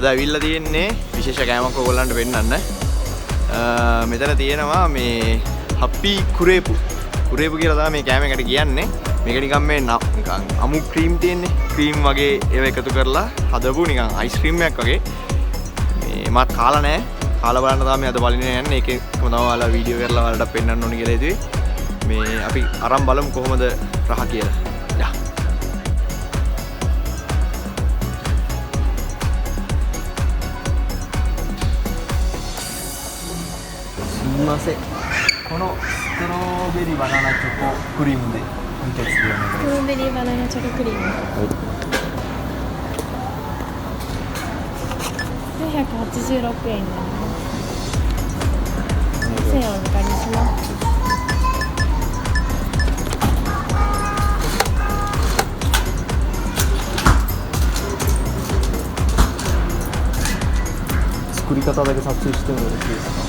අද ඇවිල්ලා තියෙන්නේ විශේෂ කෑමක් ඔයගොල්ලන්ට පෙන්නන්න. මෙතන තියෙනවා මේ happy crepes කියලා තමයි මේ කෑම එකට කියන්නේ. මේක නිකන් මේ නිකන් අමු ක්‍රීම් තියෙන්නේ. ක්‍රීම් වගේ ඒව එකතු කරලා හදපු නිකන් අයිස් ක්‍රීම් එකක් වගේ. මේ මත් කාලා නැහැ. කාලා බලන්න තමයි අද බලන්නේ යන්නේ. ඒකේ තමයි ඔයාලා වීඩියෝ කරලා ඔයාලට පෙන්නන්න ඕනි කියලා හිතුවේ. මේ අපි අරන් බලමු කොහොමද රහ කියලා. යා. すみません。このストロベリーバナナチョコクリームで一つでお願いします。ストロベリーバナナチョコクリーム。986円になります。1000円お預かりします。作り方だけ撮影してもよろしいですか？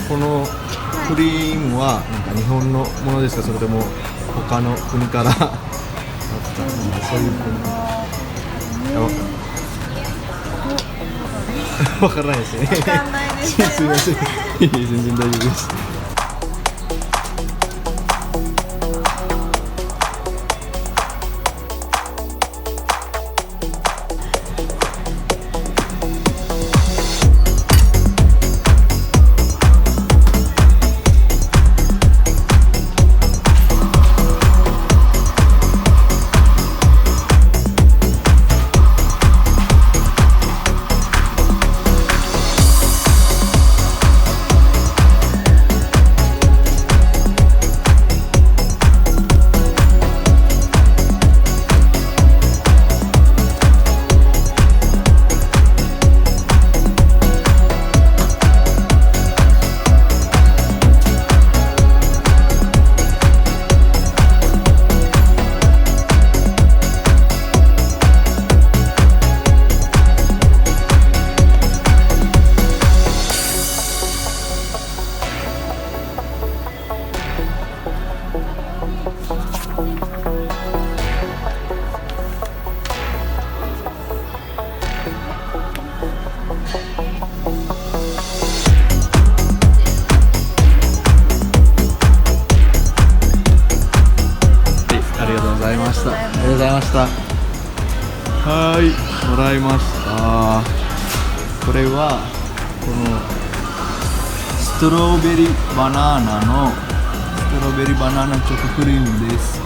このクリームはなんか日本のものですか、それとも他の国からそういう国わからないですね。わかんないです。すみません。全然大丈夫です。ありがとうございました。はい、もらいました。これはこのストロベリーバナナチョコクリームです。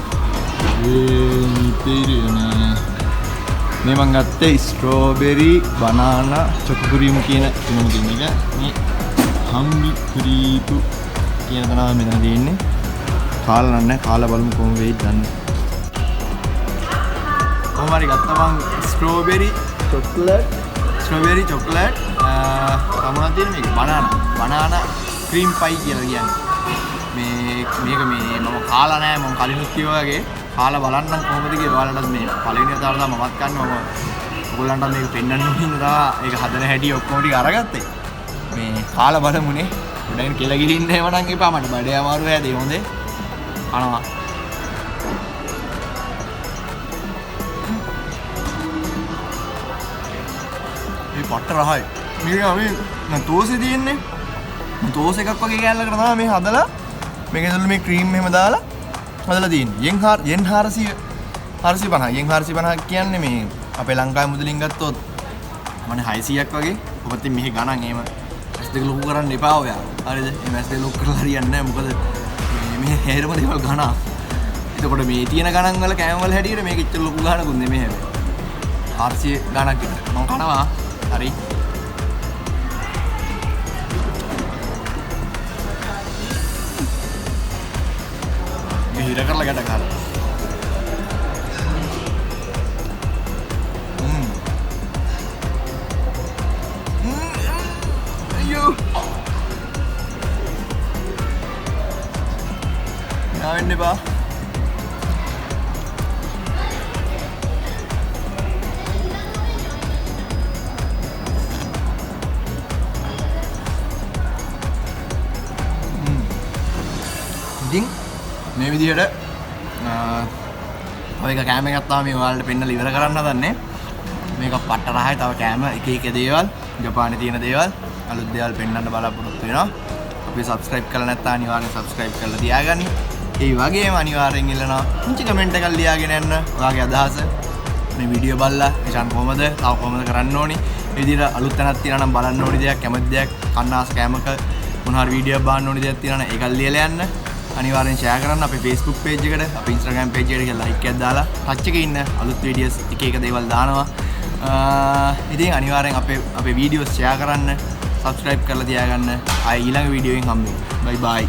似ているよね。memang gak strawberry banana choco cream කියන එක මේ හම්බි ක්‍රීප් කියන තමයි මෙතන තියෙන්නේ. කාලා නැහැ. කාලා බලමු කොහොම වෙයිද දන්නේ. කොහොම හරි ගත්තා මං ස්ට්‍රෝබෙරි චොක්ලට් තමයි තියෙන්නේ මේක බනානා ක්‍රීම් පයි කියලා කියන්නේ. මේක මම කාලා නැහැ. මම කලිනුත් කිව්වා වගේ කාලා බලන්නම් කොහොමද කියලා. ඔයාලට මේ පළවෙනි වතාවට තමයි මමත් කන්නවා. ඔයගොල්ලන්ට මේක පෙන්වන්න හින්දා ඒක හදන හැටි ඔක්කොම ටික අරගත්තේ. මේ කාලා බලමුනේ. ගොඩෙන් කෙල ගිලින්න එහෙම නම් එපා. මට බඩේ අමාරු හැදේ හොඳේ. අනවා. මේ පට්ට රහයි. මේක තෝසේ තියෙන්නේ. තෝස් එකක් වගේ කෑල්ලකට තමයි මේ හදලා මේක ඇතුළේ මේ ක්‍රීම් එහෙම දාලා හදලා තියෙන්නේ. යෙන් 450 කියන්නේ මේ අපේ ලංකාවේ මුදලින් ගත්තොත් මනේ 600ක් වගේ. ඔබත් මෙහි ගණන් එහෙම ඇස් දෙක ලොකු කරන්න එපා ඔයා. හරිද? මේ ඇස් දෙක ලොකු කරලා හරියන්නේ නැහැ. මොකද මේ හේරම දේවල් ගණන්. එතකොට මේ තියෙන ගණන් වල කෑම වල හැටියට මේක ඉච්චර ලොකු ගණනකුත් නෙමෙයි හැබැයි 400 ගණක් විතර මම කනවා හරි හිර කරලා ගැට ගන්න අයියෝ නාවෙන්න එපා ඉතින් මේ විදිහට ඔය එක කෑම එකක් තමයි මේ ඔයාලට පෙන්නලා ඉවර කරන්න හදන්නේ. මේක පට්ට රහයි තව කෑම එක එක දේවල් ජපානයේ තියෙන දේවල් අලුත් දේවල් පෙන්වන්න බලාපොරොත්තු වෙනවා. අපි subscribe කරලා නැත්නම් අනිවාර්යෙන් subscribe කරලා තියාගන්න. ඒ වගේම අනිවාර්යෙන් ඉල්ලනවා පුංචි කමෙන්ට් එකක් ලියාගෙන යන්න ඔයාගේ අදහස. මේ වීඩියෝ බලලා ඉතින් කොහමද තව කොහමද කරන්න ඕනි. මේ විදිහට අලුත් තැනක් තියෙනවා නම් බලන්න ඕනි දෙයක් කැමති දෙයක් කන්නාස කෑමක මොන හරි වීඩියෝ බලන්න ඕනි දෙයක් තියෙනවා නම් ඒක ලියලා යන්න. අනිවාර්යෙන් ෂෙයා කරන්න අපේ Facebook page එකට අපේ Instagram page එකට ගිහලා like එකක් දාලා touch එකේ ඉන්න අලුත් videos එක එක දේවල් දානවා. ඉතින් අනිවාර්යෙන් අපේ videos ෂෙයා කරන්න subscribe කරලා තියාගන්න. ආයෙ ඊළඟ වීඩියෝ එකෙන් හම්බෙමු. bye bye.